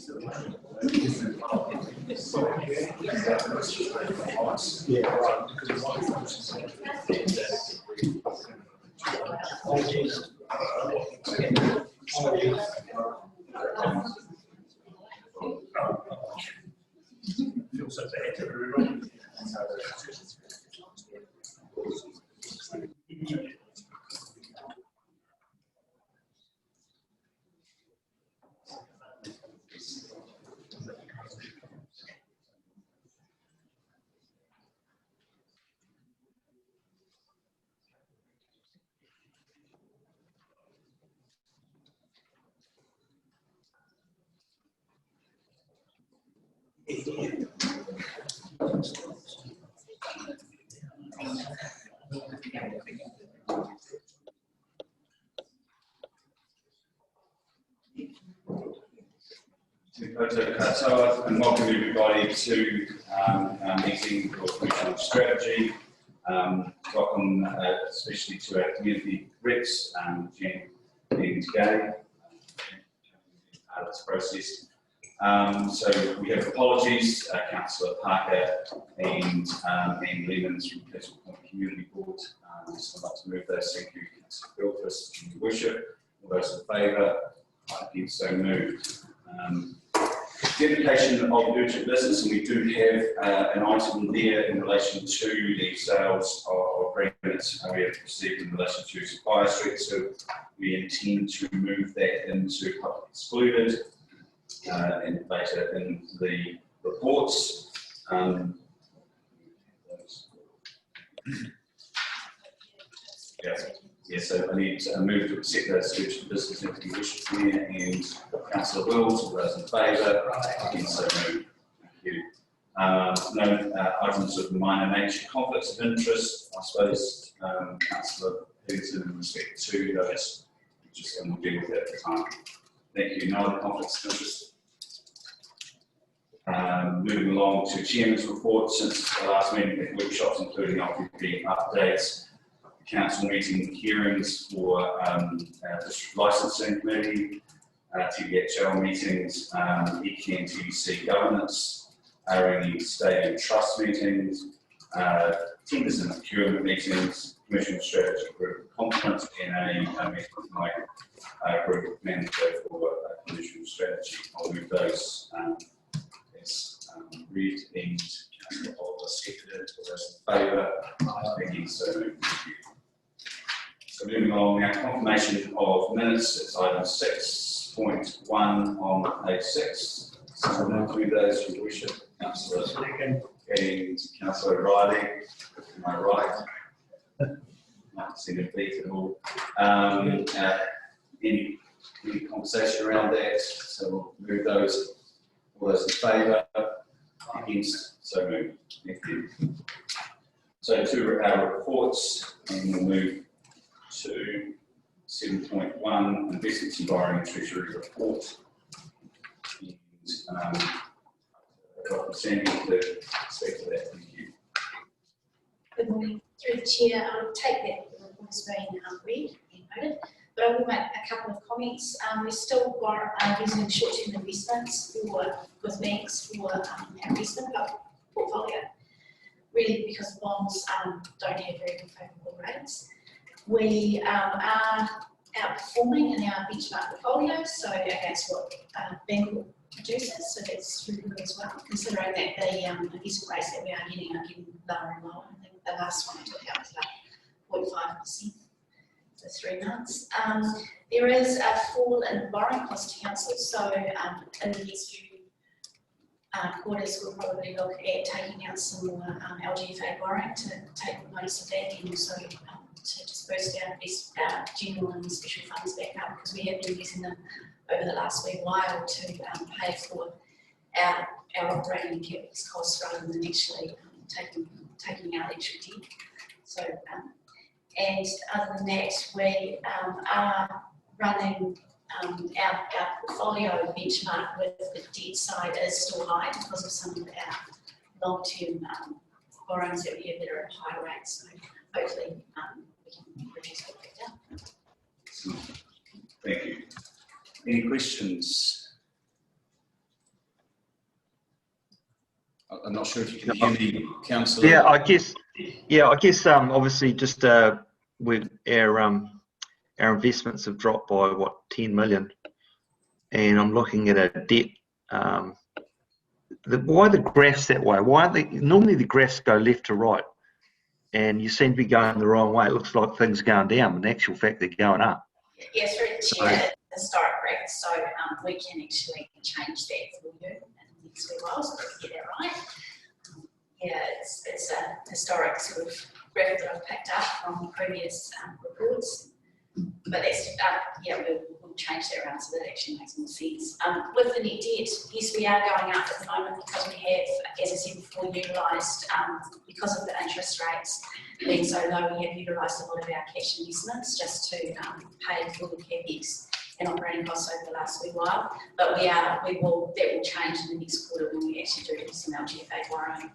Feel so bad to everyone. So, and welcome everybody to our meeting for Commission Strategy. Welcome especially to our community reps, Jen and Gay, part of this process. So we have apologies, Councillor Parker and Lehmans from Castle Point Community Board. So I'd like to move those. Thank you, Councillor Bilfus, and your worship. All those in favour, I think so moved. Dedication of urgent business, and we do have an item there in relation to the sales of agreements we have received in relation to Supply Street. So we intend to move that into public excluded and later in the reports. Yes, so I need to move to accept those urgent business into the wish there, and Councillor Wills, all those in favour, against so moved. Thank you. No items of minor nature, conflicts of interest, I suppose, Councillor Henderson, in respect to those, and we'll deal with that at the time. Thank you. No other conflicts of interest. Moving along to Chairman's report, since the last meeting, workshops including LPP updates, council meeting hearings for district licensing committee, TBHL meetings, EK and TBC governance, RNE stadium trust meetings, tenders and procurement meetings, commercial strategy group conference, and a meeting with my group manager for commercial strategy. I'll move those as read, and Councillor Oliver seconded. All those in favour? Against, so moved. Thank you. So moving along now, confirmation of minutes, it's item 6.1 on page 6. So I'll do those from worship, Councillor and Councillor Riley, am I right? Not seeing a beat at all. Any conversation around that? So we'll move those. All those in favour? Against? So moved. Thank you. So to our reports, and we'll move to 7.1, investments and borrowing treasury report. And Dr. Sandy to speak to that. Thank you. Good morning. Through the chair, I'll take that the report has been read and noted, but I will make a couple of comments. We're still using short-term investments with banks for our investment portfolio, really because bonds don't have very good favourable rates. We are outperforming in our benchmark portfolio, so against what Bancorp produces, so that's really good as well, considering that the investment rates that we are getting lower and lower. I think the last one I took out was like 0.5% for 3 months. There is a fall in borrowing cost to council, so in the next few quarters we'll probably look at taking out some more LGFA borrowing to take notice of that, and also to disperse our general and special funds back up, because we have been using them over the last wee while to pay for our operating and capex costs rather than actually taking out extra debt. So, and other than that, we are running our portfolio benchmark with the debt side is still high because of some of our long-term borrowings that we have that are at high rates. So hopefully we can reduce that back down. Thank you. Any questions? I'm not sure if you can hear me, Councillor. Yeah, I guess. Obviously, just with our investments have dropped by what 10 million, and I'm looking at a debt. Why the graphs that way? Why aren't they? Normally the graphs go left to right, and you seem to be going the wrong way. It looks like things are going down, but in actual fact they're going up. Yes, through the chair, historic graphs, so we can actually change that for you in the next few while, so let's get that right. Yeah, it's a historic sort of graph that I've picked up from previous reports, but that's, we'll change that around so that it actually makes more sense. With the net debt, yes, we are going up at the moment because we have, as I said before, utilised, because of the interest rates being so low, we have utilised a lot of our cash investments just to pay for the CapEx and operating costs over the last wee while. But that will change in the next quarter when we actually do some LGFA borrowing.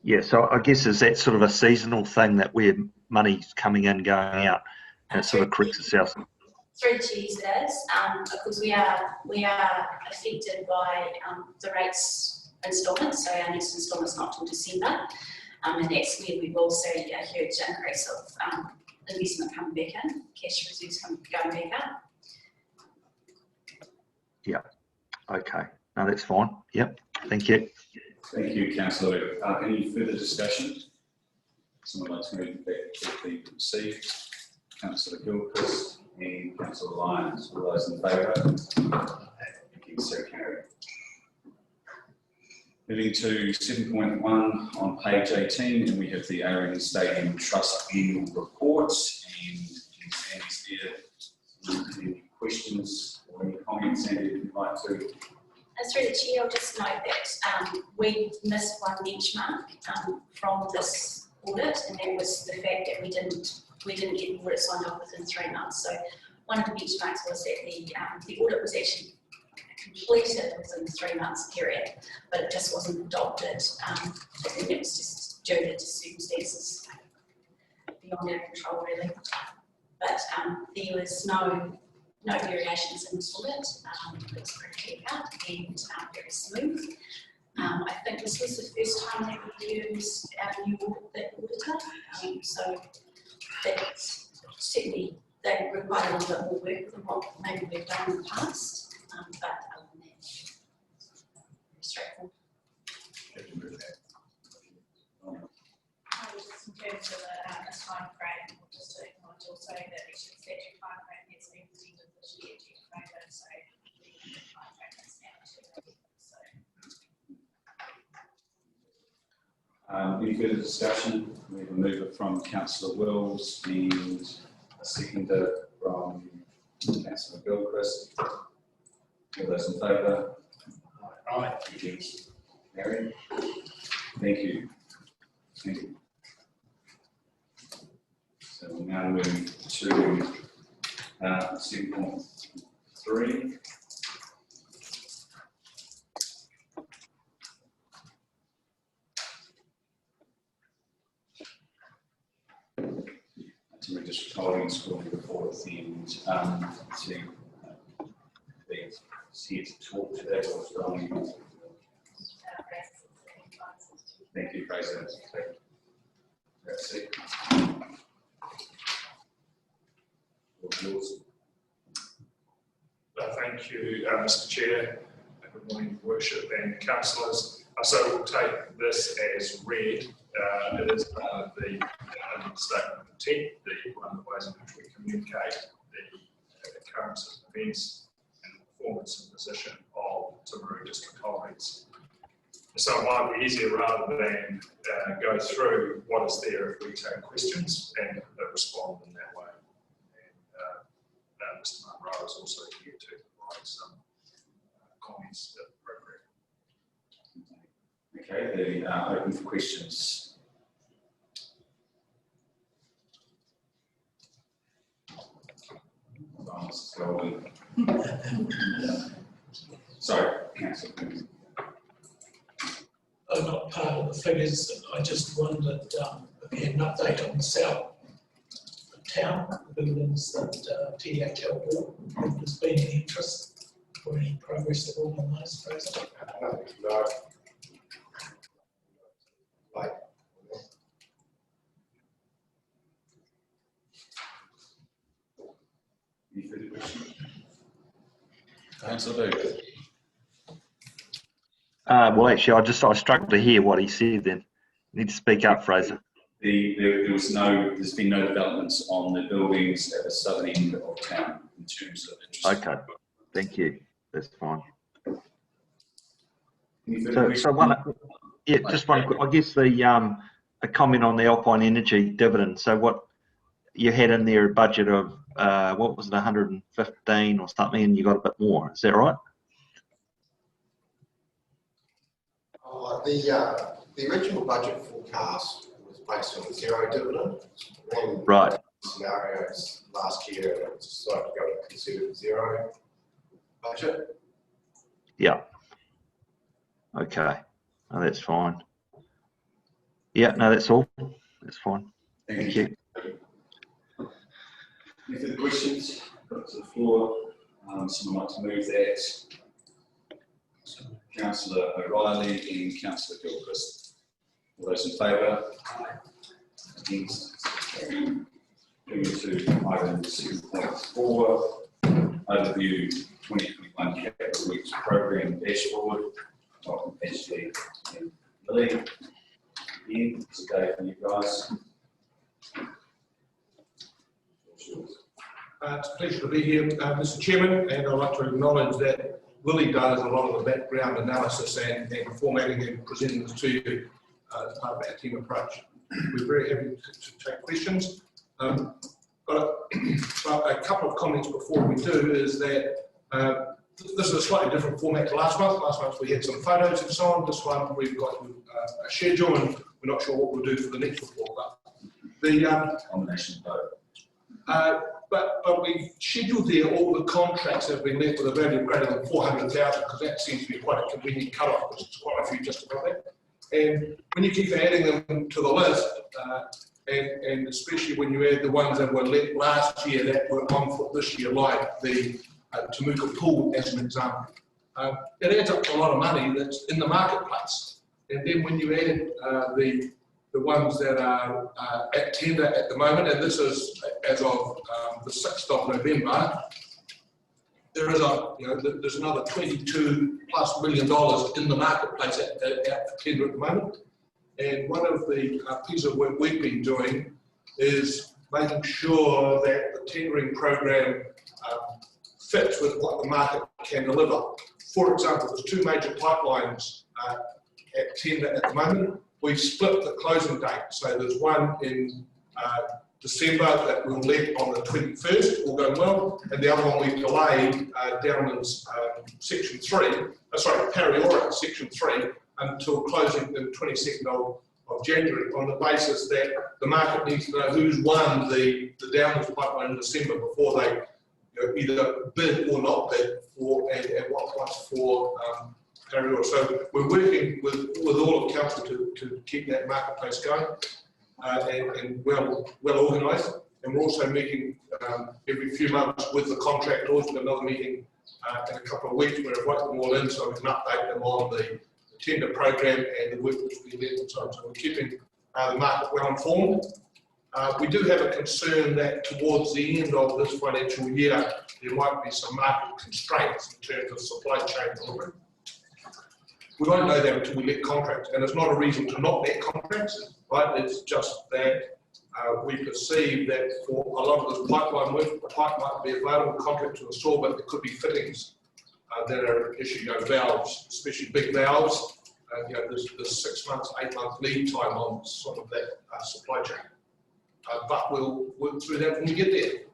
Yeah, so I guess is that sort of a seasonal thing that where money's coming in, going out, and it sort of corrects itself? Through the cheese it is. Of course, we are affected by the rates instalments, so our next instalment's not till December, and that's where we will see a huge increase of investment coming back in, cash reserves going back up. Yeah. Okay. No, that's fine. Yep. Thank you. Thank you, Councillor. Any further discussion? Someone like to move back to the received. Councillor Gilchrist and Councillor Lyons. All those in favour? Thank you, so carried. Moving to 7.1 on page 18, and we have the Arian Stadium Trust annual reports. And Andy's there. Any questions or any comments, Andy, if you'd like to? Through the chair, I'll just note that we missed one benchmark from this audit, and that was the fact that we didn't get the audit signed off within 3 months. So one of the benchmarks was that the audit was actually completed within the 3 months period, but it just wasn't adopted. And it was just due to circumstances beyond our control, really. But there was no variations in this audit. It was pretty clear cut and very smooth. I think this was the first time that we used our new auditor, so that's certainly they require a little bit more work than what maybe we've done in the past, but other than that, straightforward. Just in terms of a time frame, just to acknowledge also that the statute time frame has been extended this year due to COVID, so the time frame is now 2 weeks. Any further discussion? We have a mover from Councillor Wills and a seconder from Councillor Gilchrist. All those in favour? Aye. Against? Carried. Thank you. Thank you. So we'll now move to 7.3. To District Holdings School reports and to be here to talk to that or strongly. Thank you, Fraser. That's it. Thank you, Mr. Chair. Good morning, Worship and Councillors. So we'll take this as read. It is part of the statement of intent, one of the ways in which we communicate the occurrences of events and the performance and position of Timaru District Holdings. So it might be easier rather than go through what is there if we take questions and respond in that way. And Mr. Munro is also here to provide some comments if appropriate. Okay, the open for questions. Sorry, Councillor. I'm not part of the figures. I just wondered if you had an update on the south town, the buildings that THL bought, if there's been any interest. for any progress at all on those, Fraser? No. Like, Any further questions? Councillor Booth. Well, actually, I struggled to hear what he said then. You need to speak up, Fraser. There's been no developments on the buildings at the southern end of town in terms of interest. Okay, thank you. That's fine. Any further So questions? just one. I guess a comment on the Alpine Energy dividend. So what you had in there a budget of what was it, 115 or something, and you got a bit more. Is that right? the original budget forecast was based on a zero dividend. And Right. Scenarios last year, it was decided to go to consider zero budget. Yeah. Okay. No, that's fine. Yeah. No, that's all. That's fine. Thank you. Any further questions? Put to the floor. Someone like to move that? Councillor O'Reilly and Councillor Gilchrist. All those in favour? Against? Moving to item 6.4, overview 2021 capital weeks programme dashboard. Welcome, Ashley and Lily. Again, it's a day for you guys. It's a pleasure to be here, Mr. Chairman, and I'd like to acknowledge that Willie does a lot of the background analysis and formatting and presenting this to you as part of our team approach. We're very happy to take questions. But a couple of comments before we do is that this is a slightly different format to last month. Last month we had some photos and so on. This one we've got a schedule and we're not sure what we'll do for the next report. But the Combination vote. But we've scheduled there all the contracts that have been let with a value of greater than 400,000 because that seems to be quite a convenient cut-off because there's quite a few just about that. And when you keep adding them to the list, and especially when you add the ones that were let last year that were on foot this year, like the Temuka Pool as an example, it adds up to a lot of money that's in the marketplace. And then when you add the ones that are at tender at the moment, and this is as of the 6th of November, there is there's another $22+ million in the marketplace at tender at the moment. And one of the pieces of work we've been doing is making sure that the tendering program fits with what the market can deliver. For example, there's two major pipelines at tender at the moment. We've split the closing date, so there's one in December that we'll let on the 21st, all going well, and the other one we've delayed Downlands Section 3, Pariora Section 3, until closing the 22nd of January, on the basis that the market needs to know who's won the Downlands pipeline in December before they either bid or not bid for, and at what price for Pariora. So we're working with all of council to keep that marketplace going and well organised. And we're also meeting every few months with the contractors. We've got another meeting in a couple of weeks. We're inviting them all in so we can update them on the tender program and the work that's been done and so on. So we're keeping the market well informed. We do have a concern that towards the end of this financial year, there might be some market constraints in terms of supply chain delivery. We won't know that until we let contracts, and it's not a reason to not let contracts, right? It's just that we perceive that for a lot of this pipeline work, the pipe might be available contract to install, but there could be fittings that are issued, valves, especially big valves. There's 6 months, 8 month lead time on some of that supply chain. But we'll work through that when we get there.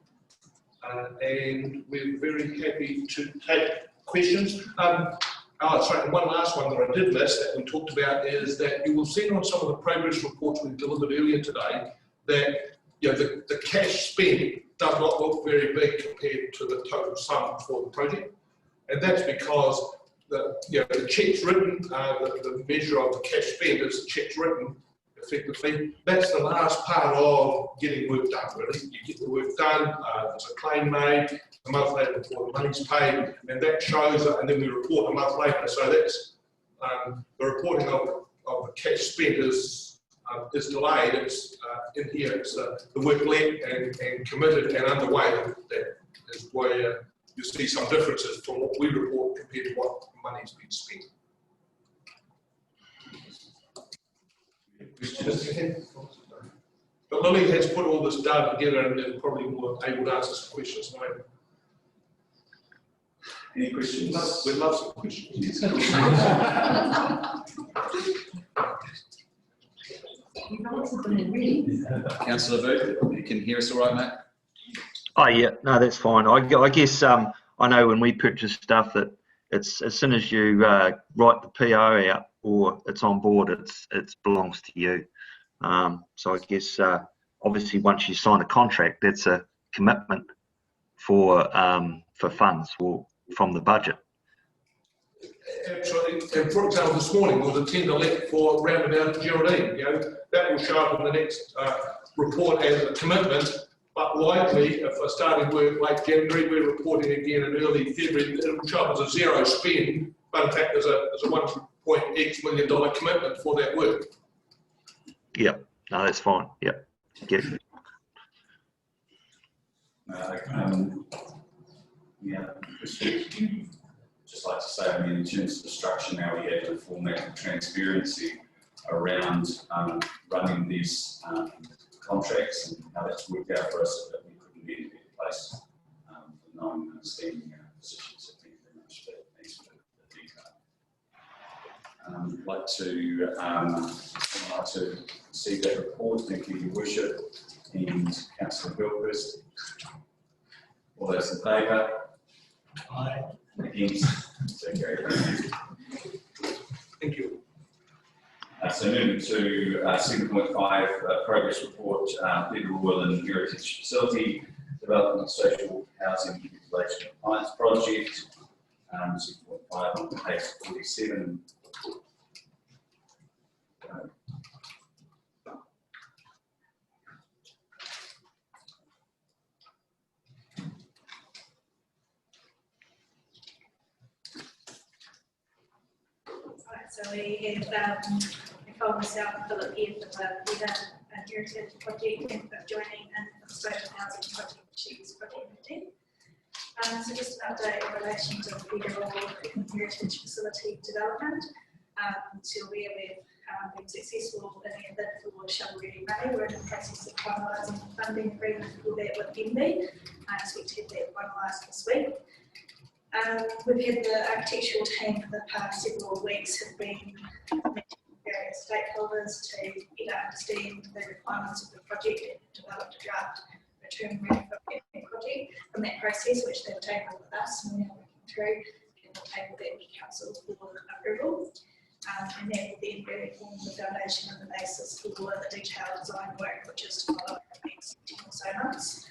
And we're very happy to take questions. And one last one that I did miss that we talked about is that you will see on some of the progress reports we've delivered earlier today that the cash spend does not look very big compared to the total sum for the project. And that's because the cheques written, the measure of the cash spend is the cheques written. effectively. That's the last part of getting work done, really. You get the work done, there's a claim made, a month later before the money's paid, and that shows it, and then we report a month later. So that's the reporting of the cash spent is delayed. It's in here, it's the work let and committed and underway. That is where you see some differences from what we report compared to what money's been spent. But Lily has put all this data together and is probably more able to answer some questions than I am. Any questions? We'd love some questions. Councillor Booth, you can hear us all right, mate? Oh yeah, no, that's fine. I guess I know when we purchase stuff that it's as soon as you write the PO out or it's on board, it belongs to you. So I guess obviously once you sign a contract, that's a commitment for funds or from the budget. Absolutely. And for example, this morning there was a tender let for roundabout Geraldine. You know, that will show up in the next report as a commitment. But likely, if I started work late January, we're reporting again in early February. It will show up as a zero spend, but in fact, there's a $1.X million commitment for that work. Yep. No, that's fine. Yep. Get it. Yeah, just like to say, I mean, in terms of the structure now, we have the format of transparency around running these contracts and how that's worked out for us, so that we couldn't be in a better place for knowing and understanding our positions. So thank you very much for that. Thanks for the detail. I'd like to see that report. Thank you, Your Worship, and Councillor Gilchrist. All those in favour? Aye. Against? So carried. Thank you. So moving to 7.5, progress report, Peter Royal and Heritage Facility, Development Social Housing Regulation Compliance Project, 6.5 on page 47. So we have Nicole, myself, and Philip here for the Peter Heritage Project and for joining in for the social housing project, Chiefs Project 15. So just an update in relation to the Peter Heritage Facility development. So we've been successful in the bid for shovel ready money. We're in the process of finalising the funding agreement for that with MB. I expect to have that finalised this week. We've had the architectural team for the past several weeks have been meeting with various stakeholders to better understand the requirements of the project and developed a draft return ready for the project. From that process, which they've tabled with us, and we're now working through, and we'll table that with council for approval. And that will then really form the foundation and the basis for the detailed design work, which is to follow in the next 10 or so months.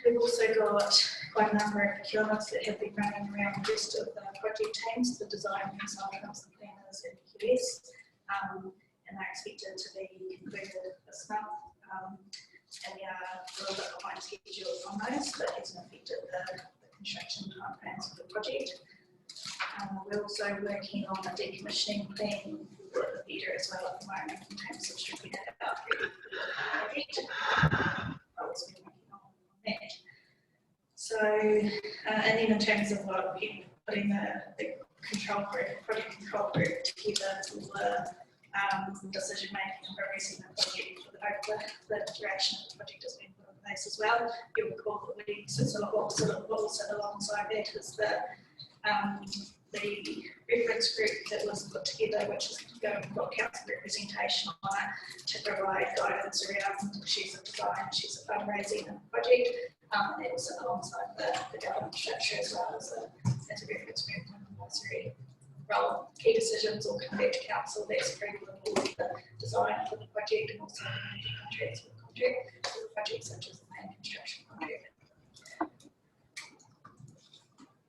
We've also got quite a number of procurements that have been running around the rest of the project teams, the design consultants, the planners and QS, and they're expected to be concluded this month. And we are a little bit behind schedule on those, but it hasn't affected the construction timeframes of the project. We're also working on a decommissioning plan for the theatre as well at the moment in terms of stripping it out for the project. I've been working on that. So, and then in terms of what we're putting the control group, project control group together for the decision making and progressing the project for the direction of the project has been put in place as well. You'll recall that we what will sit alongside that is the reference group that was put together, which is going to put council representation on it to provide guidance around issues of design, issues of fundraising and project. And it will sit alongside the government structure as well as a reference group and advisory role. Key decisions will come back to council. That's approval of all of the design for the project and also the major contracts for the project, such as the main construction contract.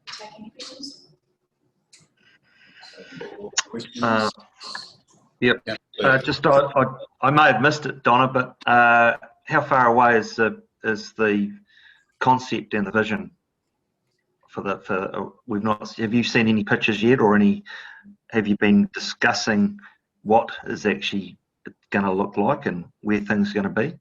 Take any questions? Questions? Yep. I may have missed it, Donna, but how far away is the concept and the vision we've not, have you seen any pictures yet, or have you been discussing what is actually going to look like and where things are going to be?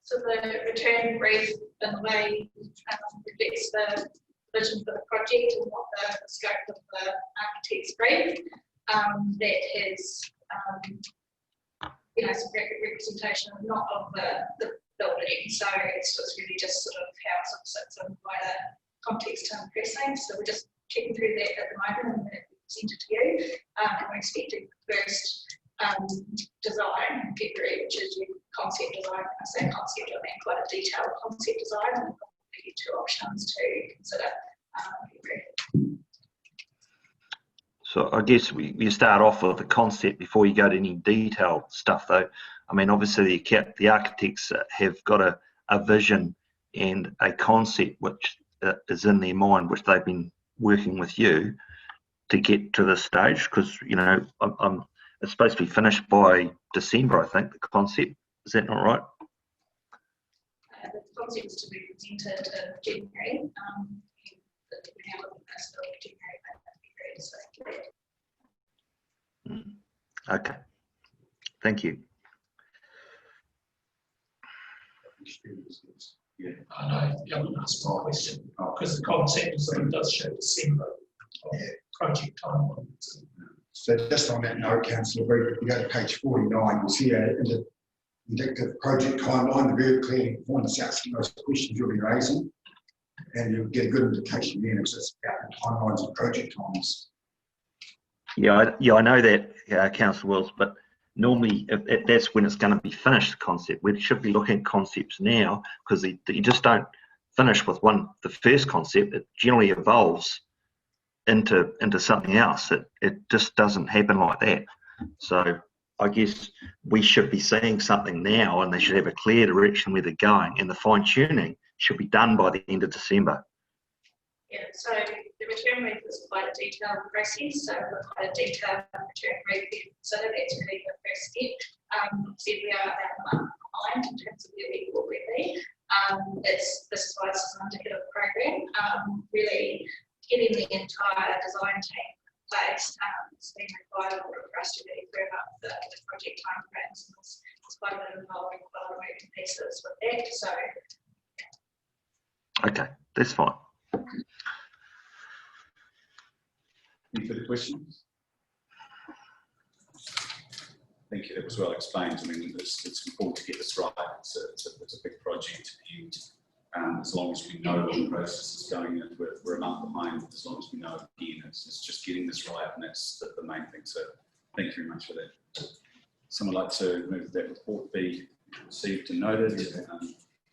So the return brief in a way reflects the vision for the project and what the scope of the architect's brief. That has some representation not of the building, so it's really just sort of how it sort of sits in wider context and precinct. So we're just checking through that at the moment and then we present it to you. And we're expecting the first design in February, which is your concept design. When I say concept, I mean quite a detailed concept design, and we'll give you 2 options to consider February. So I guess you start off with the concept before you go to any detailed stuff, though. I mean, obviously the architects have got a vision and a concept which is in their mind, which they've been working with you to get to this stage, because it's supposed to be finished by December, I think, the concept. Is that not right? The concept is to be presented in January. We're now looking at this till January, February, so Okay. Thank you. Yeah, I know you haven't asked my question, because the concept is that it does show December of project timeline. So just on that note, Councillor Brief, if you go to page 49, you'll see an indicative project timeline, very clearly points out some of those questions you'll be raising, and you'll get a good indication then it's just about the timelines and project times. Yeah, I know that, Councillor Wills, but normally that's when it's going to be finished, the concept. We should be looking at concepts now, because you just don't finish with the first concept. It generally evolves into something else. It just doesn't happen like that. So I guess we should be seeing something now, and they should have a clear direction where they're going, and the fine tuning should be done by the end of December. yeah, so the return brief is quite a detailed process, so quite a detailed return brief to consider. That's really the first step. So we are about a month behind in terms of where we will be. This is why this is an indicative program. Really getting the entire design team in place. It's been required for us to really firm up the project timeframes. There's quite a bit involving quite a lot of moving pieces with that. So Okay, that's fine. Any further questions? Thank you. That was well explained. I mean, it's important to get this right. It's a big project, and as long as we know what the process is going, we're a month behind. As long as we know, again, it's just getting this right, and that's the main thing. So, thank you very much for that. Someone like to move that report be received and noted.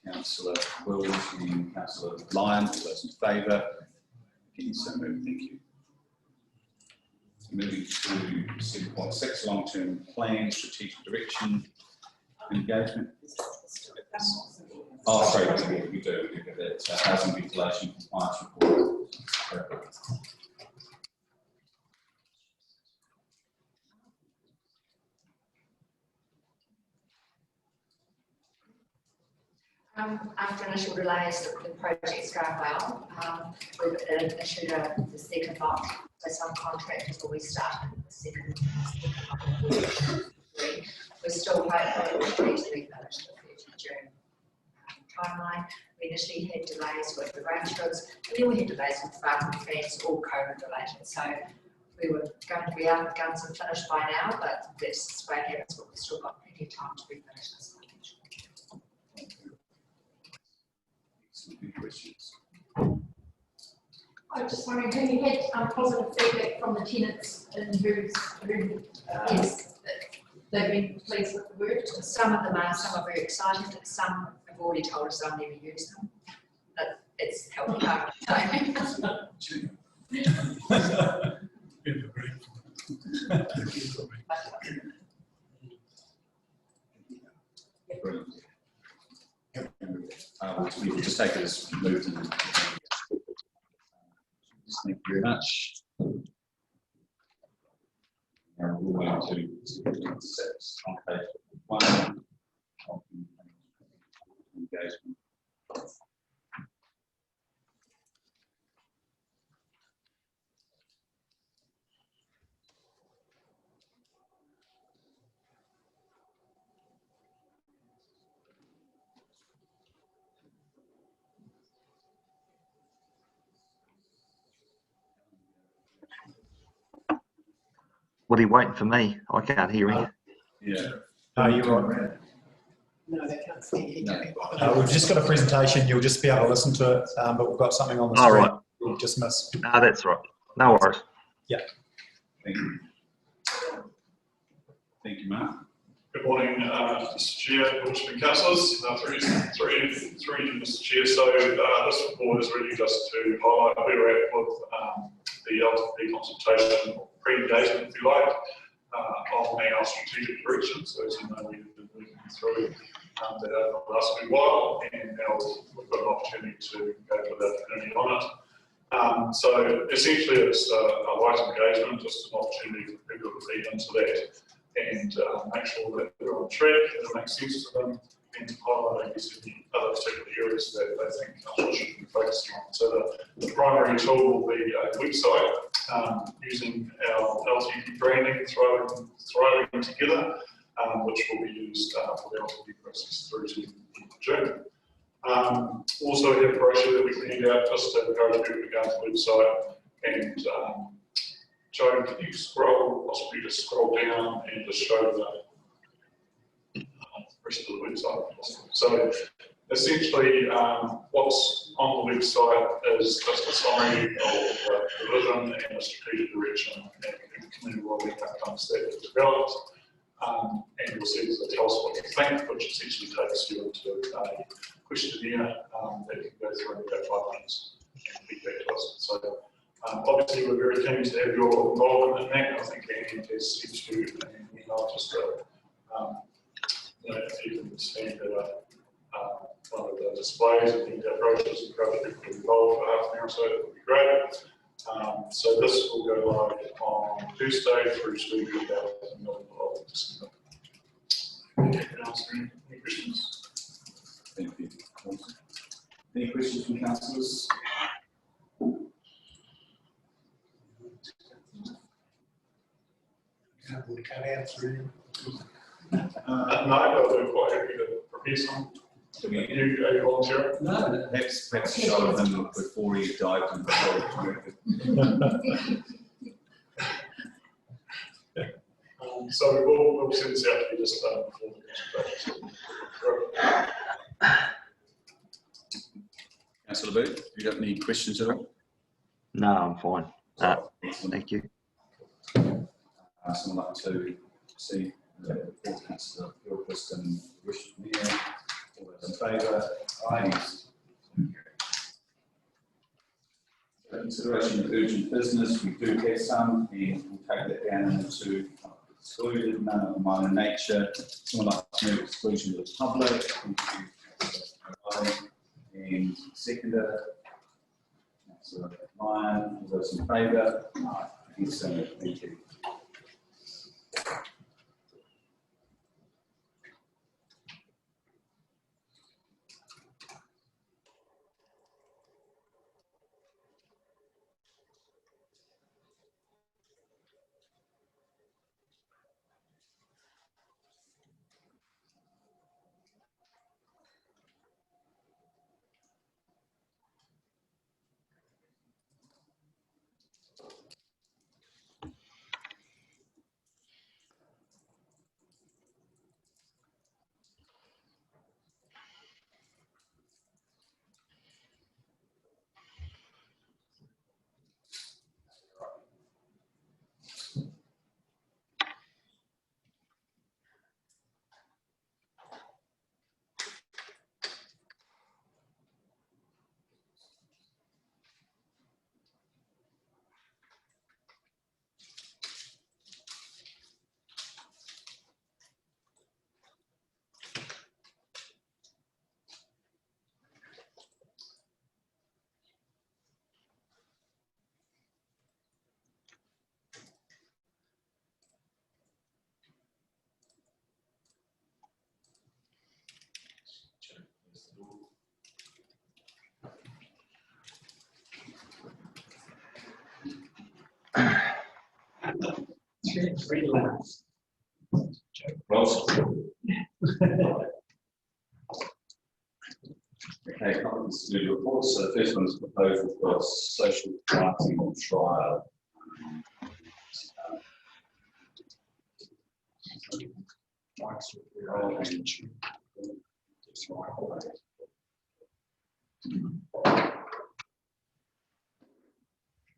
Councillor Wills and Councillor Lyon, all those in favour. Again, so moved. Thank you. Moving to 7.6, long-term plan, strategic direction, engagement. Oh, sorry, we do. We have that housing ventilation compliance report. After initial delays, the project's going well. We've issued the second lot, so some contractors will be starting the second lot. We're still hoping it will be finished the 30th June timeline. We initially had delays with the range hoods, and then we had delays with farming fans, all COVID related. So we were going to be out of guns and finished by now, but that's the way it happens, but we've still got plenty of time to be finished this financial year. Any questions? I was just wondering, have you had positive feedback from the tenants and who Yes, they've been pleased with the work? some of them are, some are very excited, some have already told us they'll never use them. But it's helped hard. Brilliant. We will just take it as moved. And thank you very much. We'll move to 6 on page 1. Engagement. What are you waiting for me? I can't hear you. Yeah. No, you're right. No, they can't see you. No. We've just got a presentation, you'll just be able to listen to it, but we've got something on the All screen right. we've just missed. No, that's right. No worries. Thank you. Thank you, Mark. Good morning, Mr. Chair, Bushman councillors. Through you, Mr. Chair. So this report is really just to highlight where we're at with the LTP consultation, or pre-engagement, if you like, on our strategic direction. So as you know, we've been working through that over the last wee while, and now we've got an opportunity to engage with our community on it. So essentially, it's a light engagement, just an opportunity for people to feed into that and make sure that they're on track, that it makes sense to them, and to highlight, I guess, any other particular areas that they think council should be focusing on. So the primary tool will be a website using our LTP branding, thriving together, which will be used for the LTP process through to June. Also, we have a brochure that we can hand out just to encourage people to go to the website. And Joe, can you possibly just scroll down and just show the rest of the website? So essentially, what's on the website is just a summary of the vision and the strategic direction and community wellbeing outcomes that we've developed. And you'll see there's a tell us what you think, which essentially takes you into a questionnaire that you can go through in about 5 minutes and feedback to us. So obviously we're very keen to have your involvement in that. I think Andy has said to you, and we know just if you can stand at one of the displays and think that approaches, encourage people to involve for half an hour or so, that would be great. So this will go live on Tuesday through to about the middle of December. Any questions? Thank you. Any questions from councillors? We can't answer No, but we're quite happy to prepare some. Are you volunteering? No, perhaps show them before you dived into the So we'll send this out to you just before the presentation. Councillor Booth, you don't have any questions at all? No, I'm fine. Thank you. Someone like to see the report, Councillor Gilchrist and Wish Mayor. All those in favour? Aye. Consideration of urgent business, we do have some, and we'll take that down into excluded, none of them are in nature. Someone like to move exclusion of the public. And seconder, Councillor Lyon, all those in favour? Aye. Yes, so thank you. Ross? Okay, comments to the report. So the first one's proposal for social lighting trial.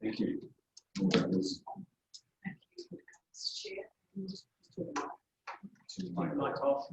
Thank you. Mic off.